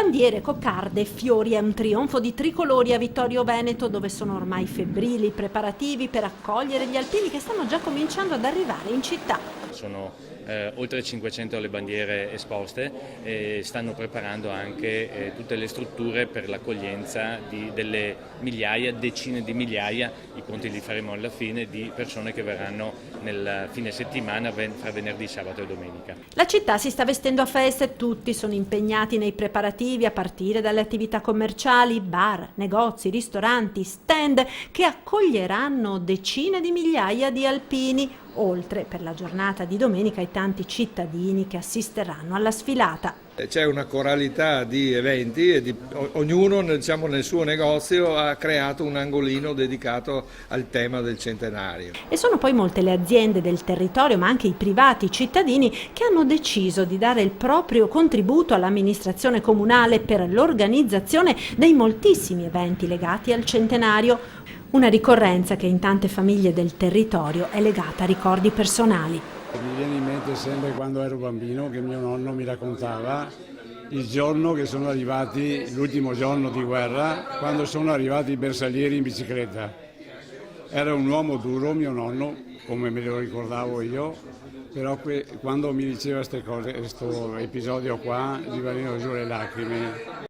Bandiere, coccarde, fiori è un trionfo di tricolori a Vittorio Veneto, dove sono ormai febbrili i preparativi per accogliere gli alpini che stanno già cominciando ad arrivare in città. Sono oltre 500 le bandiere esposte e stanno preparando anche tutte le strutture per l'accoglienza delle migliaia, decine di migliaia, i conti li faremo alla fine, di persone che verranno nel fine settimana fra venerdì, sabato e domenica. La città si sta vestendo a festa e tutti sono impegnati nei preparativi a partire dalle attività commerciali, bar, negozi, ristoranti, stand che accoglieranno decine di migliaia di alpini, oltre per la giornata di domenica ai tanti cittadini che assisteranno alla sfilata. C'è una coralità di eventi e ognuno nel suo negozio ha creato un angolino dedicato al tema del centenario. E sono poi molte le aziende del territorio, ma anche i privati cittadini, che hanno deciso di dare il proprio contributo all'amministrazione comunale per l'organizzazione dei moltissimi eventi legati al centenario. Una ricorrenza che in tante famiglie del territorio è legata a ricordi personali. Mi viene in mente sempre quando ero bambino che mio nonno mi raccontava il giorno che sono arrivati, l'ultimo giorno di guerra, quando sono arrivati i bersaglieri in bicicletta. Era un uomo duro mio nonno, come me lo ricordavo io, però quando mi diceva queste cose, questo episodio qua, gli venivano giù le lacrime.